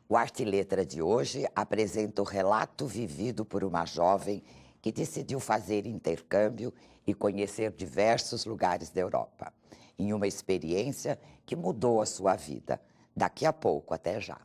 O Arte e Letra de hoje apresenta o relato vivido por uma jovem que decidiu fazer intercâmbio e conhecer diversos lugares da Europa, em uma experiência que mudou a sua vida. Daqui a pouco, até já.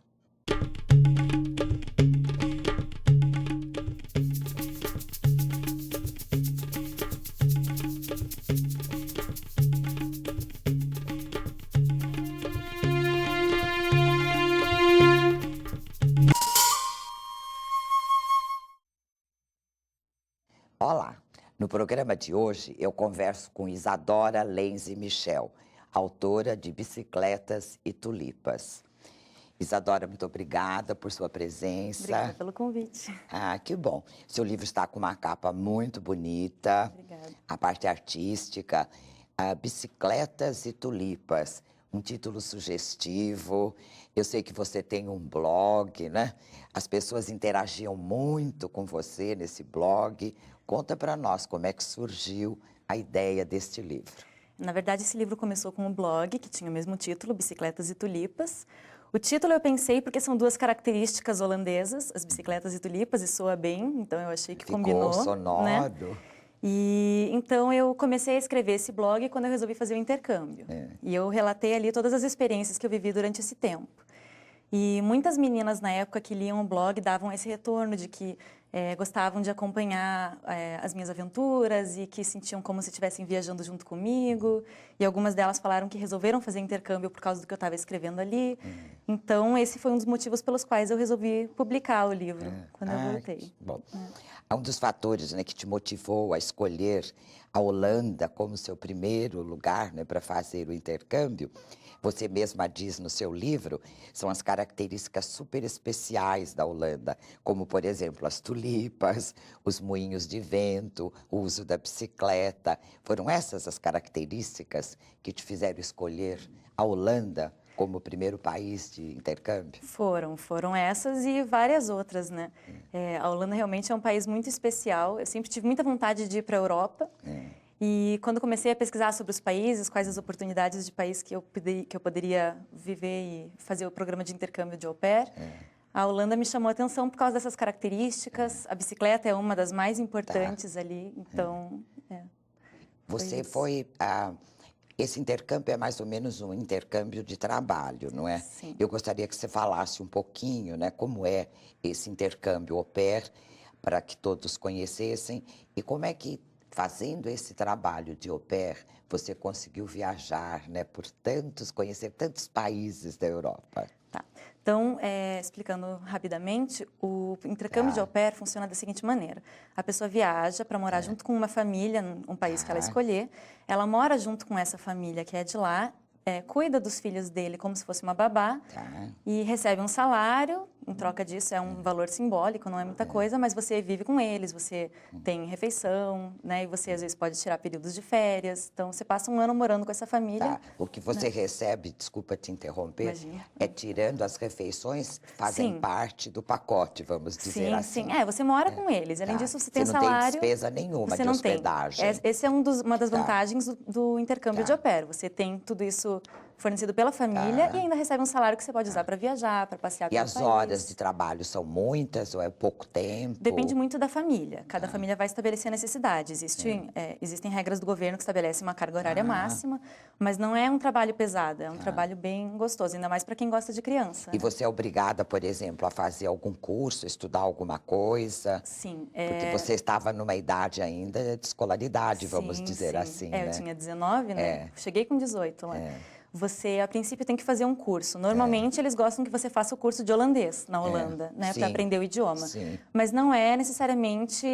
Olá! No programa de hoje, eu converso com Isadora Lenze Michel, autora de Bicicletas e Tulipas. Isadora, muito obrigada por sua presença. Obrigada pelo convite. Ah, que bom. Seu livro está com uma capa muito bonita. Obrigada. A parte artística, Bicicletas e Tulipas, um título sugestivo. Eu sei que você tem um blog, né? As pessoas interagiam muito com você nesse blog. Conta para nós como é que surgiu a ideia deste livro. Na verdade, esse livro começou com um blog que tinha o mesmo título, Bicicletas e Tulipas. O título eu pensei porque são duas características holandesas, as bicicletas e tulipas, e soa bem, então eu achei que combinou. Ficou sonoro. Né? E então eu comecei a escrever esse blog quando eu resolvi fazer o intercâmbio. E eu relatei ali todas as experiências que eu vivi durante esse tempo. E muitas meninas na época que liam o blog davam esse retorno de que gostavam de acompanhar as minhas aventuras e que sentiam como se estivessem viajando junto comigo. E algumas delas falaram que resolveram fazer intercâmbio por causa do que eu estava escrevendo ali. Então, esse foi um dos motivos pelos quais eu resolvi publicar o livro quando eu voltei. Bom. Um dos fatores, né, que te motivou a escolher a Holanda como seu primeiro lugar, né, para fazer o intercâmbio, você mesma diz no seu livro, são as características super especiais da Holanda, como, por exemplo, as tulipas, os moinhos de vento, o uso da bicicleta. Foram essas as características que te fizeram escolher a Holanda como o primeiro país de intercâmbio? Foram essas e várias outras, né? A Holanda realmente é um país muito especial. Eu sempre tive muita vontade de ir para a Europa. E quando comecei a pesquisar sobre os países, quais as oportunidades de país que eu poderia viver e fazer o programa de intercâmbio de au pair, a Holanda me chamou a atenção por causa dessas características. A bicicleta é uma das mais importantes ali, então... Você foi... Esse intercâmbio é mais ou menos um intercâmbio de trabalho, não é? Sim. Eu gostaria que você falasse um pouquinho, né, como é esse intercâmbio au pair, para que todos conhecessem, e como é que, fazendo esse trabalho de au pair, você conseguiu viajar, né, conhecer tantos países da Europa. Tá. Então, explicando rapidamente, o intercâmbio de au pair funciona da seguinte maneira. A pessoa viaja para morar junto com uma família, num país que ela escolher. Ela mora junto com essa família que é de lá, cuida dos filhos dele como se fosse uma babá e recebe um salário. Em troca disso, é um valor simbólico, não é muita coisa, mas você vive com eles, você tem refeição, né? E você, às vezes, pode tirar períodos de férias. Então, você passa um ano morando com essa família. O que você recebe, desculpa te interromper, Imagina. tirando as refeições, fazem parte do pacote, vamos dizer assim. Sim. Você mora com eles. Além disso, você tem Você não salário. tem despesa nenhuma de hospedagem. Esse é uma das vantagens do intercâmbio de au pair. Você tem tudo isso fornecido pela família e ainda recebe um salário que você pode usar para viajar, para passear pelo país. E as horas de trabalho são muitas ou é pouco tempo? Depende muito da família. Cada família vai estabelecer a necessidade. Existem regras do governo que estabelecem uma carga horária máxima, mas não é um trabalho pesado, é um trabalho bem gostoso, ainda mais para quem gosta de criança. E você é obrigada, por exemplo, a fazer algum curso, estudar alguma coisa? Sim. Porque você estava numa idade ainda de escolaridade, vamos dizer assim, né? Eu tinha 19, né? Cheguei com 18 lá. Você, a princípio, tem que fazer um curso. Normalmente, eles gostam que você faça o curso de holandês na Holanda, né? Para aprender o idioma. Mas não é necessariamente,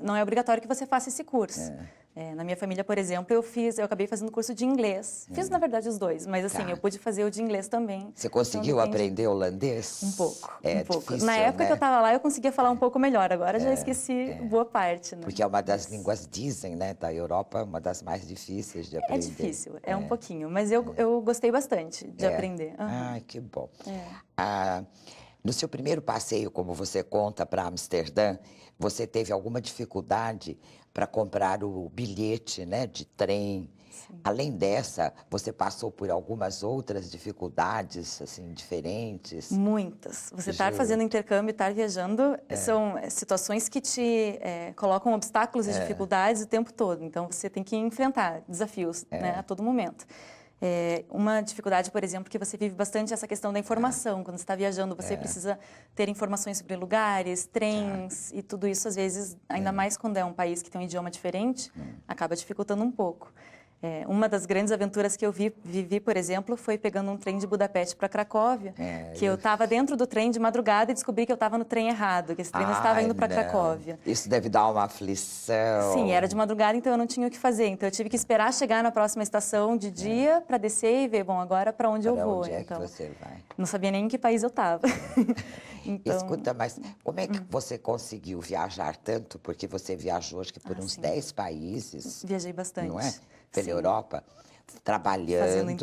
não é obrigatório que você faça esse curso. Na minha família, por exemplo, eu acabei fazendo curso de inglês. Fiz, na verdade, os dois, mas assim, eu pude fazer o de inglês também. Você conseguiu aprender holandês? Um pouco. Difícil, na época né? que eu estava lá, eu conseguia falar um pouco melhor. Agora já esqueci boa parte, né? Porque é uma das línguas, dizem, né, da Europa, uma das mais difíceis de aprender. É difícil, um pouquinho, mas eu gostei bastante de aprender. Ai, que bom. No seu primeiro passeio, como você conta, para Amsterdã, você teve alguma dificuldade para comprar o bilhete, né, de trem Além dessa, você passou por algumas outras dificuldades, assim, diferentes? Muitas. Você estar fazendo intercâmbio, estar viajando, são situações que te colocam obstáculos e dificuldades o tempo todo. Então, você tem que enfrentar desafios, né, a todo momento. Uma dificuldade, por exemplo, que você vive bastante é essa questão da informação. Quando você está viajando, você precisa ter informações sobre lugares, trens e tudo isso, às vezes, ainda mais quando é um país que tem um idioma diferente, acaba dificultando um pouco. Uma das grandes aventuras que eu vivi, por exemplo, foi pegando um trem de Budapeste para Cracóvia, que eu estava dentro do trem de madrugada e descobri que eu estava no trem errado, que esse trem não estava indo para Cracóvia. Isso deve dar uma aflição. Sim, era de madrugada, então eu não tinha o que fazer. Então eu tive que esperar chegar na próxima estação de dia para descer e ver, bom, agora para onde eu vou. Onde é então, que você vai? Não sabia nem em que país eu estava. Então... Escuta, mas como é que você conseguiu viajar tanto? Porque você viajou, acho que por uns 10 países. Viajei bastante. Não é? Pela Europa, trabalhando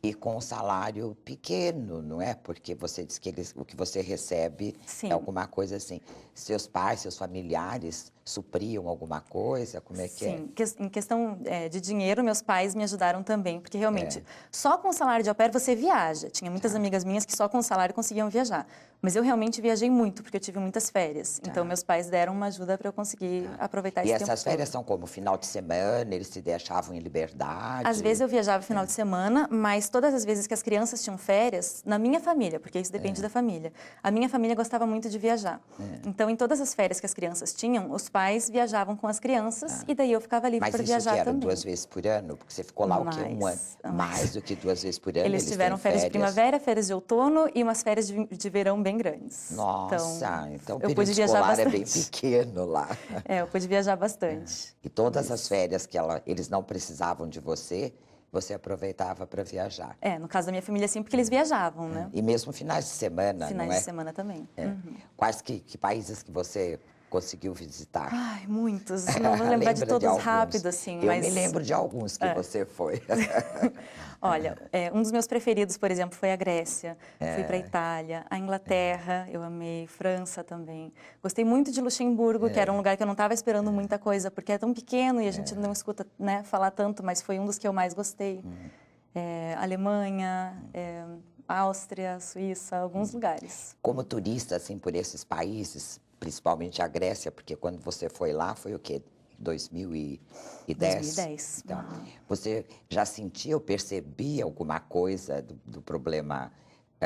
e com um salário pequeno, não é? Porque você diz que o que você recebe é alguma coisa assim. Seus pais, seus familiares supriam alguma coisa? Como é que é? Sim, em questão de dinheiro, meus pais me ajudaram também, porque realmente, só com o salário de au pair você viaja. Tinha muitas amigas minhas que só com o salário conseguiam viajar. Mas eu realmente viajei muito, porque eu tive muitas férias. Então, meus pais deram uma ajuda para eu conseguir aproveitar esse tempo. E essas férias são como? Final de semana? Eles se deixavam em liberdade? Às vezes eu viajava final de semana, mas todas as vezes que as crianças tinham férias, na minha família, porque isso depende da família, a minha família gostava muito de viajar. Então, em todas as férias que as crianças tinham, os pais viajavam com as crianças e daí eu ficava livre para viajar também. Mas isso que era 2 vezes por ano? Porque você ficou lá o quê? Um ano? Mais do que 2 vezes por ano? Eles tiveram férias de primavera, férias de outono e umas férias de verão bem grandes. Nossa, então o eu período pude viajar escolar bastante. é bem pequeno lá. Eu pude viajar bastante. E todas as férias que eles não precisavam de você aproveitava para viajar. No caso da minha família, sim, porque eles viajavam, né? E mesmo finais de semana, finais não é? de semana também. Quais que países que você conseguiu visitar? Ai, muitos. Não vou lembrar de todos rápido, assim. Eu me lembro de alguns que você foi. Olha, um dos meus preferidos, por exemplo, foi a Grécia. Fui para a Itália, a Inglaterra, eu amei, França também. Gostei muito de Luxemburgo, que era um lugar que eu não estava esperando muita coisa, porque é tão pequeno e a gente não escuta, né, falar tanto, mas foi um dos que eu mais gostei. Alemanha, Áustria, Suíça, alguns lugares. Como turista, assim, por esses países, principalmente a Grécia, porque quando você foi lá, foi o quê? 2010? 2010. Então, você já sentia ou percebia alguma coisa do problema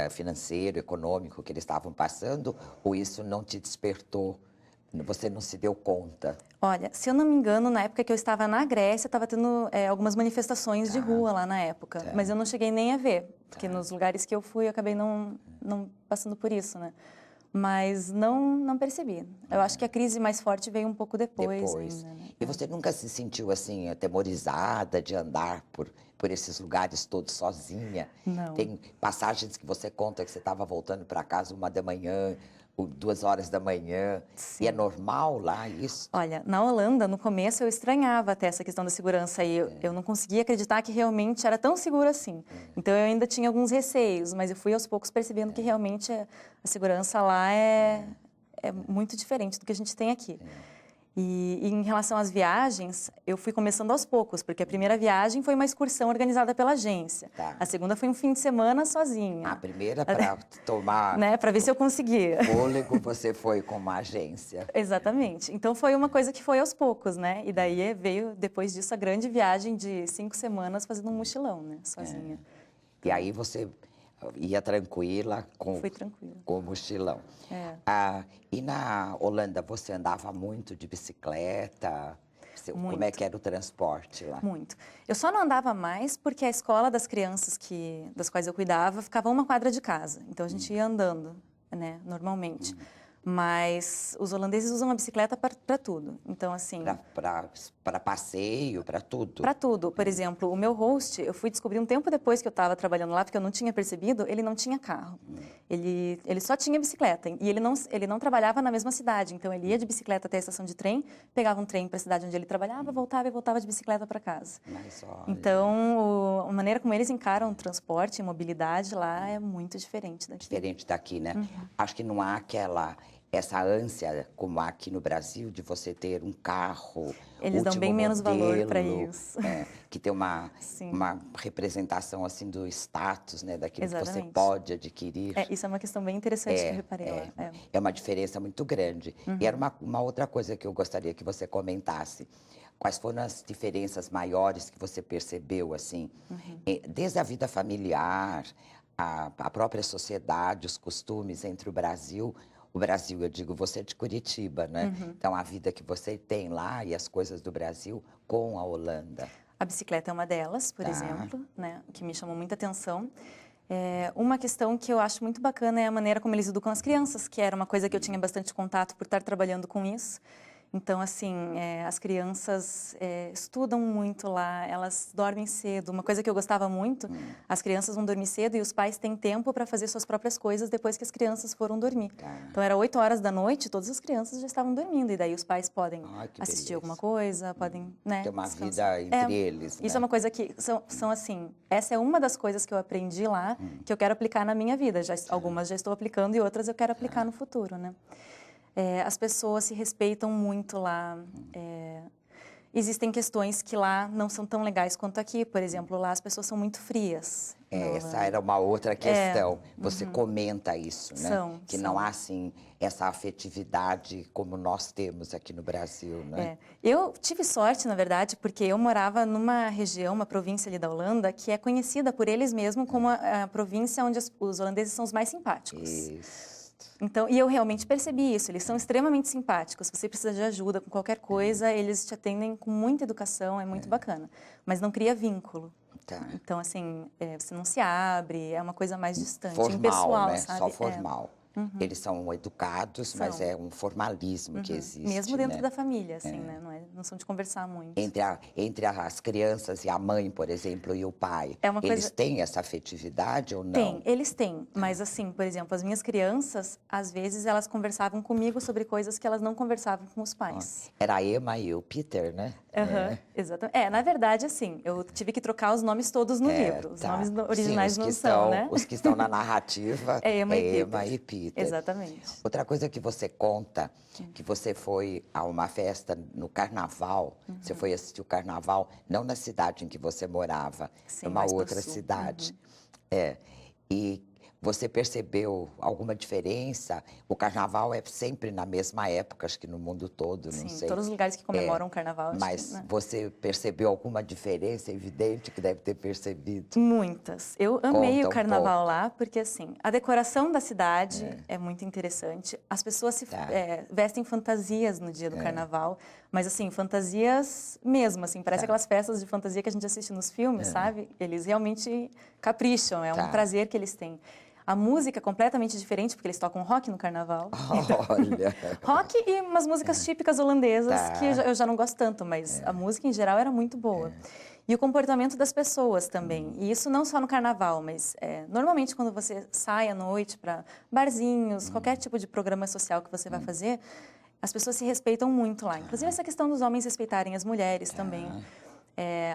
financeiro, econômico que eles estavam passando? Ou isso não te despertou? Você não se deu conta? Olha, se eu não me engano, na época que eu estava na Grécia, estava tendo algumas manifestações de rua lá na época. Mas eu não cheguei nem a ver, porque nos lugares que eu fui, eu acabei não passando por isso, né? Mas não percebi. Eu acho que a crise mais forte veio um pouco depois. Ainda, né? E você nunca se sentiu, assim, atemorizada de andar por esses lugares todos sozinha? Não. Tem passagens que você conta que você estava voltando para casa 1 da manhã, 2 horas da manhã. Sim. E é normal lá isso? Olha, na Holanda, no começo, eu estranhava até essa questão da segurança e eu não conseguia acreditar que realmente era tão seguro assim. Então, eu ainda tinha alguns receios, mas eu fui aos poucos percebendo que realmente a segurança lá é muito diferente do que a gente tem aqui. E em relação às viagens, eu fui começando aos poucos, porque a primeira viagem foi uma excursão organizada pela agência. A segunda foi um fim de semana sozinha. A primeira para tomar... né, para ver se eu conseguia. Fôlego, você foi com uma agência. Exatamente. Então, foi uma coisa que foi aos poucos, né? E daí veio, depois disso, a grande viagem de 5 semanas fazendo um mochilão, né? Sozinha. E aí você... ia tranquila com o mochilão. E na Holanda, você andava muito de bicicleta? Muito. Como é que era o transporte lá? Muito. Eu só não andava mais porque a escola das crianças das quais eu cuidava ficava a 1 quadra de casa. Então, a gente ia andando, né, normalmente. Mas os holandeses usam a bicicleta para tudo. Então, assim... Para passeio, para tudo? Para tudo. Por exemplo, o meu host, eu fui descobrir um tempo depois que eu estava trabalhando lá, porque eu não tinha percebido, ele não tinha carro. Ele só tinha bicicleta. E ele não trabalhava na mesma cidade. Então, ele ia de bicicleta até a estação de trem, pegava um trem para a cidade onde ele trabalhava, voltava de bicicleta para casa. Então, a maneira como eles encaram o transporte e mobilidade lá é muito diferente daqui. Diferente daqui, né? Acho que não há essa ânsia, como há aqui no Brasil, de você ter um carro, eles dão bem menos valor para isso. Que tem uma representação assim do status, né, daquilo que você pode adquirir. Isso é uma questão bem interessante que eu reparei lá. É uma diferença muito grande. E era uma outra coisa que eu gostaria que você comentasse. Quais foram as diferenças maiores que você percebeu, assim, desde a vida familiar, a própria sociedade, os costumes entre o Brasil, eu digo, você é de Curitiba, né? Então, a vida que você tem lá e as coisas do Brasil com a Holanda. A bicicleta é uma delas, por exemplo, né, que me chamou muita atenção. Uma questão que eu acho muito bacana é a maneira como eles educam as crianças, que era uma coisa que eu tinha bastante contato por estar trabalhando com isso. Então, assim, as crianças estudam muito lá, elas dormem cedo. Uma coisa que eu gostava muito, as crianças vão dormir cedo e os pais têm tempo para fazer suas próprias coisas depois que as crianças foram dormir. Então, era 8 horas da noite, todas as crianças já estavam dormindo. E daí os pais podem assistir alguma coisa, podem, né, ter uma descansar. vida entre eles, né? Isso é uma coisa que, são assim, essa é uma das coisas que eu aprendi lá, que eu quero aplicar na minha vida. Algumas já estou aplicando e outras eu quero aplicar no futuro, né? As pessoas se respeitam muito lá. Existem questões que lá não são tão legais quanto aqui. Por exemplo, lá as pessoas são muito frias. Essa era uma outra questão. Você comenta isso, né? Que não há, assim, essa afetividade como nós temos aqui no Brasil, né? Eu tive sorte, na verdade, porque eu morava numa região, uma província ali da Holanda, que é conhecida por eles mesmos como a província onde os holandeses são os mais simpáticos. Isso. Então, e eu realmente percebi isso, eles são extremamente simpáticos. Se você precisa de ajuda com qualquer coisa, eles te atendem com muita educação, é muito bacana. Mas não cria vínculo. Então, assim, você não se abre, é uma coisa mais distante, formal, impessoal, né? sabe? Só formal. Eles são educados, mas é um formalismo que existe. Mesmo dentro né? da família, assim, né? Não são de conversar muito. Entre as crianças e a mãe, por exemplo, e o pai, eles têm essa afetividade ou não? Tem, eles têm. Mas, assim, por exemplo, as minhas crianças, às vezes, elas conversavam comigo sobre coisas que elas não conversavam com os pais. Era a Emma e o Peter, né? Exatamente. Na verdade, assim, eu tive que trocar os nomes todos no livro. Os nomes originais não são, né? Os que estão na narrativa é Emma e Peter. Exatamente. Outra coisa que você conta, que você foi a uma festa no Carnaval, você foi assistir o Carnaval, não na cidade em que você morava, numa outra cidade. E você percebeu alguma diferença? O Carnaval é sempre na mesma época, acho que no mundo todo, não sei. Sim, todos os lugares que comemoram o Carnaval. Mas você percebeu alguma diferença? É evidente que deve ter percebido. Muitas. Eu amei o Carnaval lá, porque assim, a decoração da cidade é muito interessante. As pessoas se vestem fantasias no dia do Carnaval, mas assim, fantasias mesmo, assim, parece aquelas festas de fantasia que a gente assiste nos filmes, sabe? Eles realmente capricham, é um prazer que eles têm. A música é completamente diferente, porque eles tocam rock no Carnaval. Olha! Rock e umas músicas típicas holandesas, que eu já não gosto tanto, mas a música em geral era muito boa. E o comportamento das pessoas também. E isso não só no Carnaval, mas normalmente quando você sai à noite para barzinhos, qualquer tipo de programa social que você vai fazer, as pessoas se respeitam muito lá. Inclusive essa questão dos homens respeitarem as mulheres também.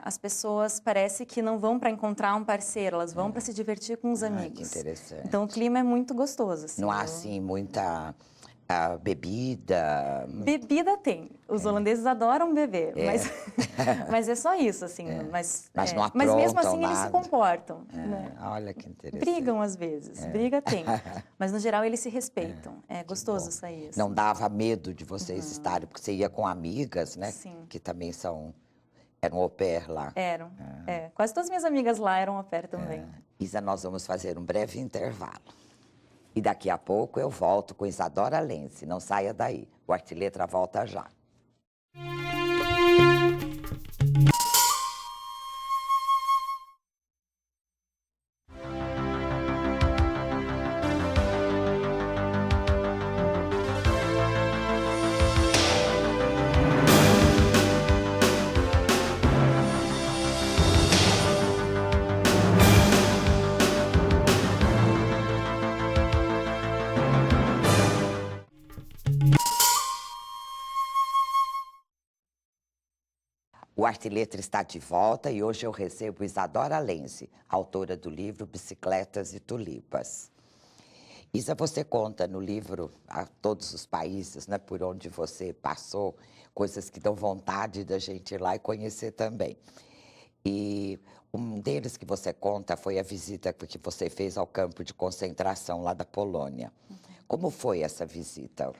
As pessoas parece que não vão para encontrar um parceiro, elas vão para se divertir com os amigos. Que interessante. Então o clima é muito gostoso. Assim, não há assim muita bebida? Bebida tem. Os holandeses adoram beber, mas é só isso, assim. Mas não aprontam mas mesmo assim nada. eles se comportam. Né? Olha que interessante. Brigam às vezes, briga tem. Mas no geral eles se respeitam. É gostoso sair. Assim. Não dava medo de vocês estarem, porque você ia com amigas, né? Sim. Que também eram au pair lá. Eram. Quase todas as minhas amigas lá eram au pair também. Isa, nós vamos fazer um breve intervalo. E daqui a pouco eu volto com Isadora Lense. Não saia daí. O Arte e Letra volta já. O Arte e Letra está de volta e hoje eu recebo Isadora Lense, autora do livro Bicicletas e Tulipas. Isa, você conta no livro a todos os países, né, por onde você passou, coisas que dão vontade da gente ir lá e conhecer também. E um deles que você conta foi a visita que você fez ao campo de concentração lá da Polônia. Como foi essa visita?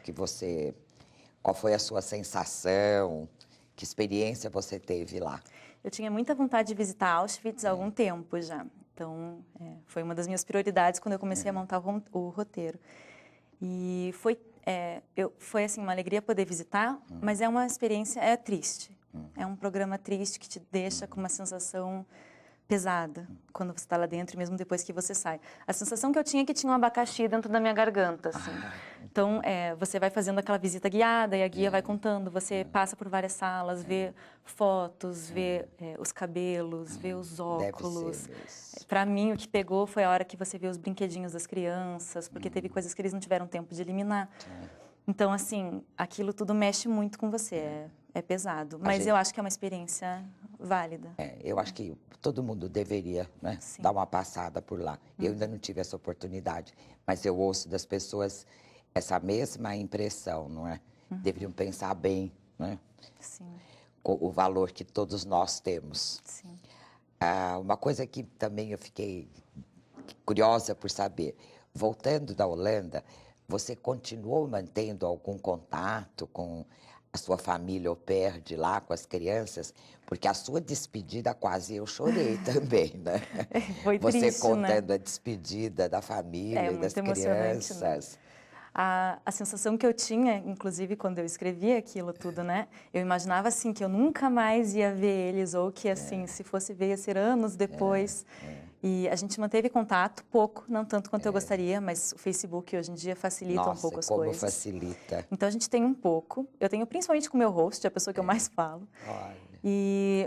Qual foi a sua sensação? Que experiência você teve lá? Eu tinha muita vontade de visitar Auschwitz há algum tempo já. Então, foi uma das minhas prioridades quando eu comecei a montar o roteiro. E foi assim, uma alegria poder visitar, mas é uma experiência triste. É um programa triste que te deixa com uma sensação pesada quando você está lá dentro, mesmo depois que você sai. A sensação que eu tinha é que tinha um abacaxi dentro da minha garganta, assim. Então, você vai fazendo aquela visita guiada e a guia vai contando, você passa por várias salas, vê fotos, vê os cabelos, vê os óculos. Para mim, o que pegou foi a hora que você vê os brinquedinhos das crianças, porque teve coisas que eles não tiveram tempo de eliminar. Então, assim, aquilo tudo mexe muito com você, é pesado. Mas eu acho que é uma experiência válida. Eu acho que todo mundo deveria, né, dar uma passada por lá. Eu ainda não tive essa oportunidade, mas eu ouço das pessoas essa mesma impressão, não é? Deveriam pensar bem, né? Sim. O valor que todos nós temos. Sim. Uma coisa que também eu fiquei curiosa por saber, voltando da Holanda, você continuou mantendo algum contato com a sua família au pair de lá, com as crianças? Porque a sua despedida quase eu chorei também, né? Foi você triste, contando né? a despedida da família e das muito emocionante, crianças. Né? A sensação que eu tinha, inclusive, quando eu escrevi aquilo tudo, né? Eu imaginava, assim, que eu nunca mais ia ver eles, ou que, assim, se fosse ver, ia ser anos depois. E a gente manteve contato, pouco, não tanto quanto eu gostaria, mas o Facebook hoje em dia facilita um pouco as coisas. Como facilita. Então, a gente tem um pouco. Eu tenho principalmente com o meu host, a pessoa que eu mais falo. Olha.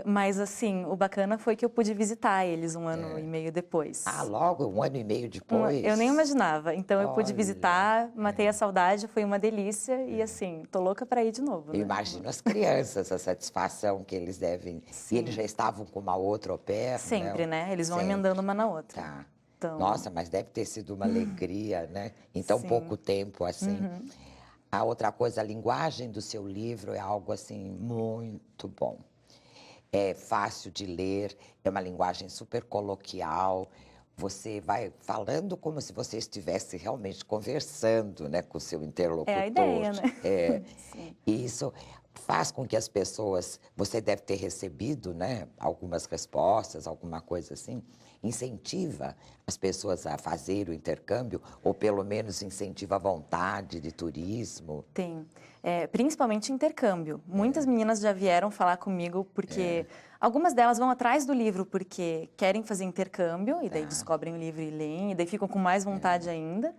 Mas, assim, o bacana foi que eu pude visitar eles 1 ano e meio depois. Logo 1 ano e meio depois? Eu nem imaginava. Então, eu pude visitar, matei a saudade, foi uma delícia. E, assim, tô louca para ir de novo. Eu imagino as crianças, a satisfação que eles devem... Sim. E eles já estavam com uma outra au pair, Sempre, né? Eles vão Sempre. emendando uma na outra. Tá. Então... Nossa, mas deve ter sido uma alegria, né? Em tão pouco tempo, assim. A outra coisa, a linguagem do seu livro é algo, assim, muito bom. É fácil de ler, é uma linguagem super coloquial. Você vai falando como se você estivesse realmente conversando, né, com o seu interlocutor. É a ideia, né? E isso faz com que as pessoas... Você deve ter recebido, né, algumas respostas, alguma coisa assim. Incentiva as pessoas a fazer o intercâmbio, ou pelo menos incentiva a vontade de turismo? Tem. Principalmente intercâmbio. Muitas meninas já vieram falar comigo porque algumas delas vão atrás do livro porque querem fazer intercâmbio e daí descobrem o livro e leem e daí ficam com mais vontade ainda.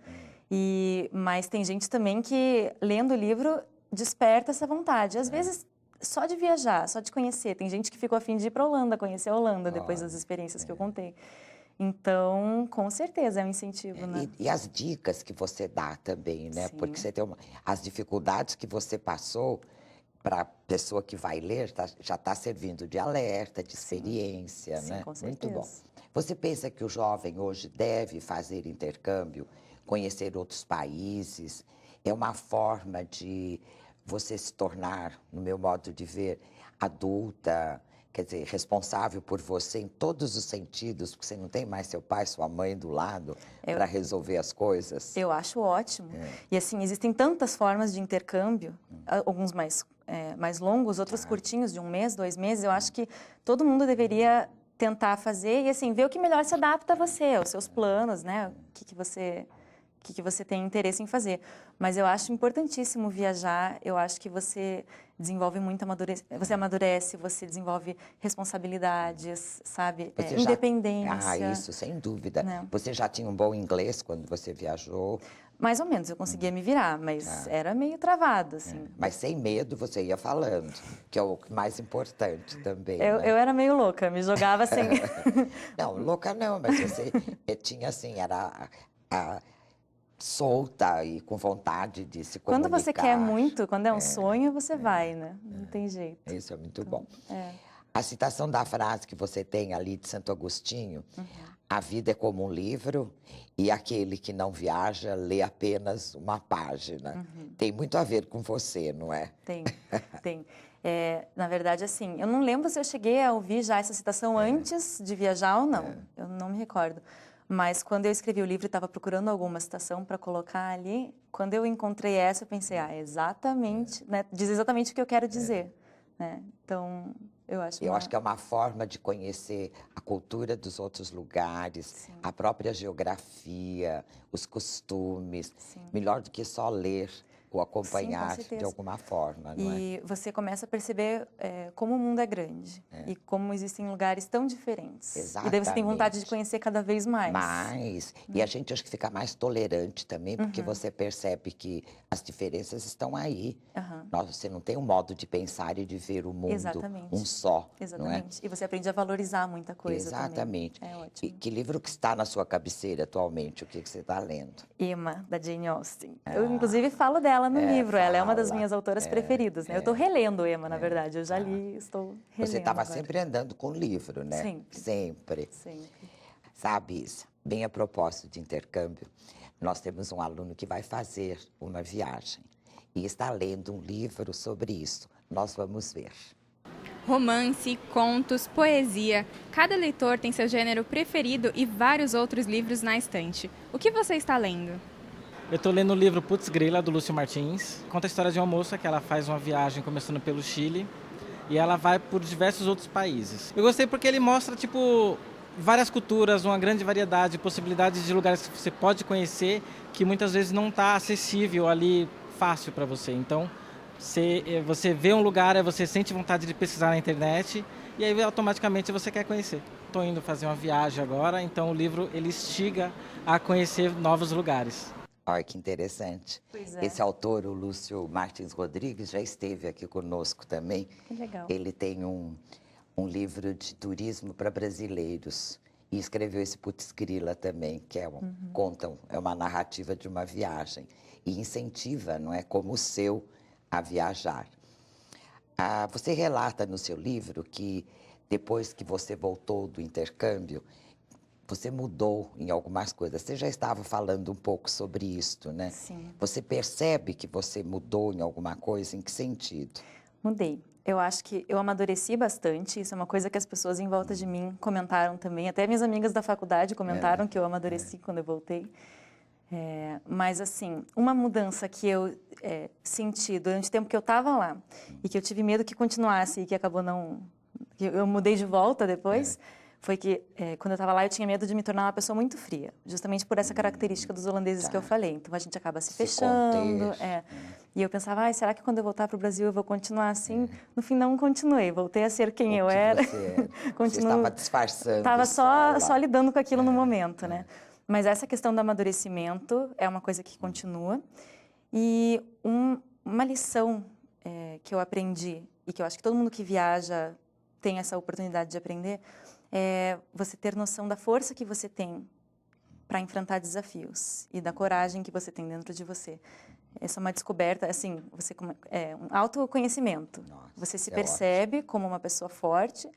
Mas tem gente também que, lendo o livro, desperta essa vontade. Às vezes, só de viajar, só de conhecer. Tem gente que ficou a fim de ir para a Holanda, conhecer a Holanda depois das experiências que eu contei. Então, com certeza, é um incentivo, né? E as dicas que você dá também, né? Sim. Porque você tem as dificuldades que você passou para a pessoa que vai ler, já está servindo de alerta, de experiência, Sim, né? com certeza. Muito bom. Você pensa que o jovem hoje deve fazer intercâmbio, conhecer outros países? É uma forma de você se tornar, no meu modo de ver, adulta, quer dizer, responsável por você em todos os sentidos, porque você não tem mais seu pai, sua mãe do lado para resolver as coisas? Eu acho ótimo. E assim, existem tantas formas de intercâmbio, alguns mais longos, outros curtinhos, de 1 mês, 2 meses. Eu acho que todo mundo deveria tentar fazer e assim, ver o que melhor se adapta a você, aos seus planos, né? O que você tem interesse em fazer. Mas eu acho importantíssimo viajar, eu acho que você desenvolve muito, você amadurece, você desenvolve responsabilidades, sabe? Independência. Isso, sem dúvida. Né? Você já tinha um bom inglês quando você viajou? Mais ou menos, eu conseguia me virar, mas era meio travado, assim. Mas sem medo você ia falando, que é o mais importante também, Eu era meio louca, me jogava sem... Não, louca não, mas você tinha assim, era... solta e com vontade de se comunicar. Quando você quer muito, quando é um sonho, você vai, né? Não tem jeito. Isso é muito bom. A citação da frase que você tem ali de Santo Agostinho, a vida é como um livro e aquele que não viaja lê apenas uma página. Tem muito a ver com você, não é? Tem, tem. Na verdade, assim, eu não lembro se eu cheguei a ouvir já essa citação antes de viajar ou não. Eu não me recordo. Mas quando eu escrevi o livro e estava procurando alguma citação para colocar ali, quando eu encontrei essa, eu pensei, exatamente, né? Diz exatamente o que eu quero dizer, né? Então, eu acho que é uma forma de conhecer a cultura dos outros lugares, Sim. a própria geografia, os costumes, Sim. melhor do que só ler ou acompanhar Sim, com certeza. de alguma forma, não é? E você começa a perceber como o mundo é grande e como existem lugares tão diferentes. Exatamente. E daí você tem vontade de conhecer cada vez mais. E a gente acho que fica mais tolerante também, porque você percebe que as diferenças estão aí. Você não tem um modo de pensar e de ver o mundo um só, Exatamente. não é? E você aprende a valorizar muita coisa Exatamente. também. É ótimo. E que livro que está na sua cabeceira atualmente? O que você está lendo? Emma, da Jane Austen. Eu, inclusive, falo dela no livro. Ela é uma das minhas autoras preferidas, né? Eu estou relendo Emma, na verdade. Eu já li, estou relendo. Você estava sempre andando com livro, né? Sempre. Sabe, bem a propósito de intercâmbio, nós temos um aluno que vai fazer uma viagem e está lendo um livro sobre isso. Nós vamos ver. Romance, contos, poesia. Cada leitor tem seu gênero preferido e vários outros livros na estante. O que você está lendo? Eu estou lendo o livro Putz Grila, do Lúcio Martins. Conta a história de uma moça que ela faz uma viagem começando pelo Chile e ela vai por diversos outros países. Eu gostei porque ele mostra, várias culturas, uma grande variedade, possibilidades de lugares que você pode conhecer que muitas vezes não está acessível ali, fácil para você. Então, você vê um lugar, você sente vontade de pesquisar na internet e aí automaticamente você quer conhecer. Estou indo fazer uma viagem agora, então o livro ele instiga a conhecer novos lugares. Olha que interessante. Pois é. Esse autor, o Lúcio Martins Rodrigues, já esteve aqui conosco também. Que legal. Ele tem um livro de turismo para brasileiros e escreveu esse Putz Grila também, que é uma narrativa de uma viagem e incentiva, não é, como o seu, a viajar. Você relata no seu livro que depois que você voltou do intercâmbio, você mudou em algumas coisas. Você já estava falando um pouco sobre isso, né? Sim. Você percebe que você mudou em alguma coisa? Em que sentido? Mudei. Eu acho que eu amadureci bastante. Isso é uma coisa que as pessoas em volta de mim comentaram também. Até minhas amigas da faculdade comentaram que eu amadureci quando eu voltei. Mas, assim, uma mudança que eu senti durante o tempo que eu estava lá e que eu tive medo que continuasse e que acabou não... que eu mudei de volta depois... foi que, quando eu estava lá, eu tinha medo de me tornar uma pessoa muito fria, justamente por essa característica dos holandeses que eu falei. Então, a gente acaba se fechando. E eu pensava, será que quando eu voltar para o Brasil eu vou continuar assim? No fim, não continuei. Voltei a ser quem eu era. Você estava disfarçando. Estava só lidando com aquilo no momento, né? Mas essa questão do amadurecimento é uma coisa que continua. E uma lição que eu aprendi, e que eu acho que todo mundo que viaja tem essa oportunidade de aprender, é você ter noção da força que você tem para enfrentar desafios e da coragem que você tem dentro de você. Essa é uma descoberta, assim, um autoconhecimento. Nossa, você se percebe como uma pessoa forte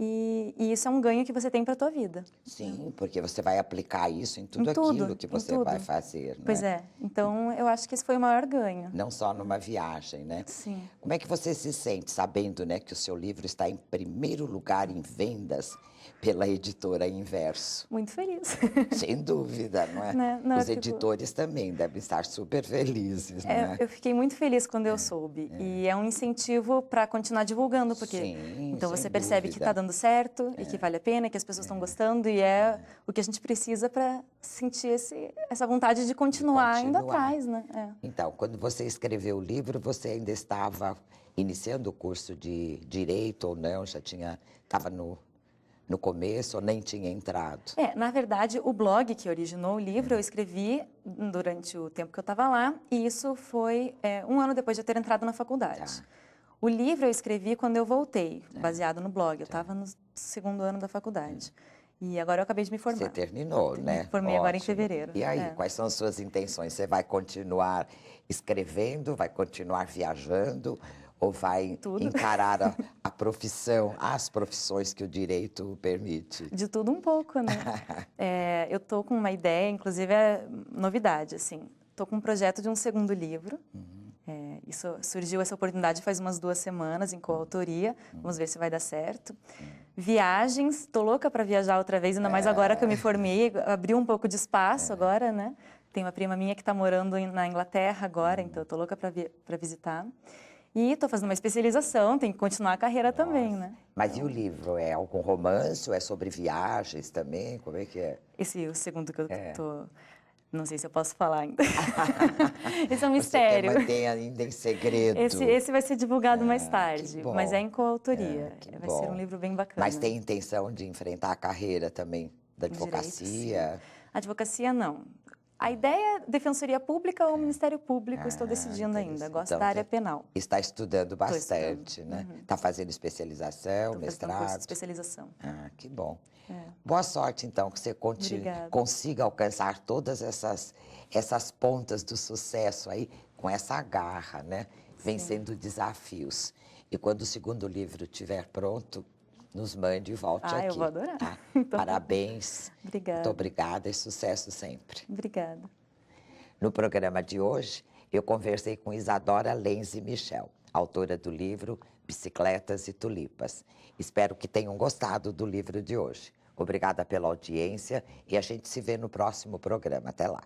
e isso é um ganho que você tem para a tua vida. Sim, porque você vai aplicar isso em tudo aquilo que você vai fazer, né? Pois é. Então, eu acho que esse foi o maior ganho. Não só numa viagem, né? Sim. Como é que você se sente sabendo, né, que o seu livro está em primeiro lugar em vendas pela editora Inverso? Muito feliz. Sem dúvida, não é? Os editores também devem estar super felizes, não é? Eu fiquei muito feliz quando eu soube. E é um incentivo para continuar divulgando, porque então você percebe que está dando certo e que vale a pena, que as pessoas estão gostando e é o que a gente precisa para sentir essa vontade de continuar indo atrás, né? Então, quando você escreveu o livro, você ainda estava iniciando o curso de Direito ou não? Já estava no começo ou nem tinha entrado? Na verdade, o blog que originou o livro eu escrevi durante o tempo que eu estava lá e isso foi um ano depois de eu ter entrado na faculdade. O livro eu escrevi quando eu voltei, baseado no blog. Eu estava no segundo ano da faculdade. E agora eu acabei de me formar. Você terminou, né? Me formei agora em fevereiro. E aí, quais são as suas intenções? Você vai continuar escrevendo, vai continuar viajando Ou vai Tudo. encarar a profissão, as profissões que o direito permite? De tudo um pouco, né? Eu tô com uma ideia, inclusive é novidade, assim. Tô com um projeto de um segundo livro. Isso surgiu essa oportunidade faz umas 2 semanas, em coautoria. Vamos ver se vai dar certo. Viagens, tô louca para viajar outra vez, ainda mais agora que eu me formei, abriu um pouco de espaço agora, né? Tem uma prima minha que está morando na Inglaterra agora, então eu tô louca para visitar. E estou fazendo uma especialização, tem que continuar a carreira também, né? Mas e o livro? É algum romance ou é sobre viagens também? Como é que é? O segundo que eu tô... Não sei se eu posso falar ainda. Esse é um mistério. Você quer manter ainda em segredo. Esse vai ser divulgado mais Que tarde, bom. mas é em coautoria. Vai bom. ser um livro bem bacana. Mas tem intenção de enfrentar a carreira também da advocacia? Advocacia, não. A ideia é defensoria pública ou Ministério Público, estou decidindo ainda. Gosto da área penal. Está estudando bastante, né? Está fazendo especialização, Tô mestrado? fazendo curso de especialização. Que bom. Boa sorte, então, que você consiga alcançar todas essas pontas do sucesso aí, com essa garra, né? Vencendo desafios. E quando o segundo livro estiver pronto, nos mande e volte aqui. Eu vou adorar. Tá? Então, Parabéns. Obrigada. Muito obrigada e sucesso sempre. Obrigada. No programa de hoje, eu conversei com Isadora Lenzi Michel, autora do livro Bicicletas e Tulipas. Espero que tenham gostado do livro de hoje. Obrigada pela audiência e a gente se vê no próximo programa. Até lá.